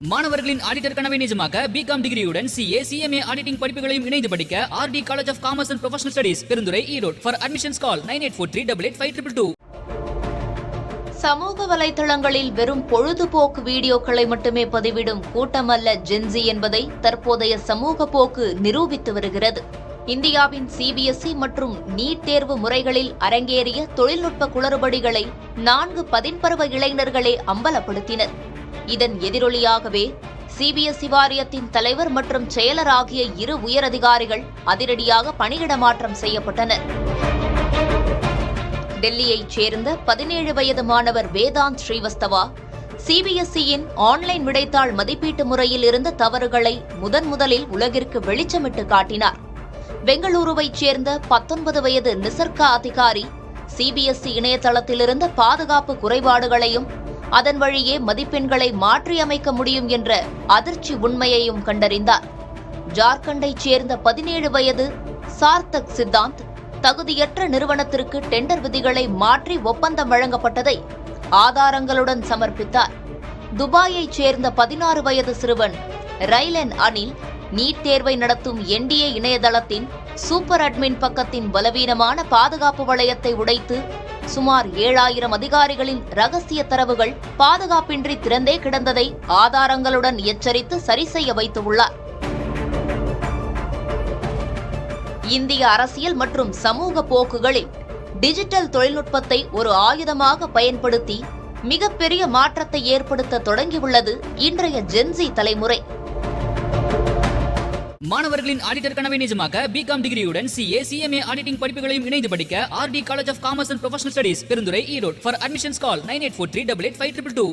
மாணவர்களின் ஆடிட்டர் கனவை நிஜமாக்க பிகாம் டிகிரியுடன் சிஏ சிஎம்ஏ ஆடிட்டிங் படிப்புகளையும் இணைந்து படிக்க RT college of commerce and professional studies Perundurai Erode. For admissions call 9843885222. சமூக வலைதளங்களில் வெறும் பொழுதுபோக்கு வீடியோக்களை மட்டுமே பதிவிடும் கூட்டமல்ல ஜென்சி என்பதை தற்போதைய சமூக போக்கு நிரூபித்து வருகிறது. இந்தியாவின் சிபிஎஸ்இ மற்றும் நீட் தேர்வு முறைகளில் அரங்கேறிய தொழில்நுட்ப குளறுபடிகளை 4 பதின்பருவ இளைஞர்களே அம்பலப்படுத்தினர். இதன் எதிரொலியாகவே சிபிஎஸ்இ வாரியத்தின் தலைவர் மற்றும் செயலர் ஆகிய 2 உயரதிகாரிகள் அதிரடியாக பணியிட மாற்றம் செய்யப்பட்டனர். டெல்லியைச் சேர்ந்த 17 வயது மாணவர் வேதாந்த் ஸ்ரீவஸ்தவா சிபிஎஸ்இயின் ஆன்லைன் விடைத்தாள் மதிப்பீட்டு முறையில் இருந்த தவறுகளை முதலில் உலகிற்கு வெளிச்சமிட்டு காட்டினார். பெங்களூருவைச் சேர்ந்த 19 வயது நிசர்கா அதிகாரி சிபிஎஸ்இ இணையதளத்தில் இருந்த பாதுகாப்பு குறைபாடுகளையும் அதன் வழியே மதிப்பெண்களை மாற்றியமைக்க முடியும் என்ற அதிர்ச்சி உண்மையையும் கண்டறிந்தார். ஜார்க்கண்டைச் சேர்ந்த 17 வயது சார்த்தக் சித்தாந்த் தகுதியற்ற நிறுவனத்திற்கு டெண்டர் விதிகளை மாற்றி ஒப்பந்தம் வழங்கப்பட்டதை ஆதாரங்களுடன் சமர்ப்பித்தார். துபாயைச் சேர்ந்த 16 வயது சிறுவன் ரைலன் அனில் நீட் தேர்வை நடத்தும் என்டிஏ இணையதளத்தின் சூப்பர் அட்மின் பக்கத்தின் பலவீனமான பாதுகாப்பு வளையத்தை உடைத்து சுமார் 7000 அதிகாரிகளின் ரகசிய தரவுகள் பாதுகாப்பின்றி திறந்தே கிடந்ததை ஆதாரங்களுடன் எச்சரித்து சரி செய்ய வைத்துள்ளார். இந்திய அரசியல் மற்றும் சமூக போக்குகளில் டிஜிட்டல் தொழில்நுட்பத்தை ஒரு ஆயுதமாக பயன்படுத்தி மிகப்பெரிய மாற்றத்தை ஏற்படுத்த தொடங்கியுள்ளது இன்றைய ஜென்சி தலைமுறை. மாணவர்களின் ஆடிட்டர் கனவை நிஜமாக்க பிகாம் டிகிரியுடன் சிஏ சிஎம்ஏ ஆடிட்டிங் படிப்புகளையும் இணைந்து படிக்க RT college of commerce and professional studies Perundurai Erode. For admissions call 9843885222.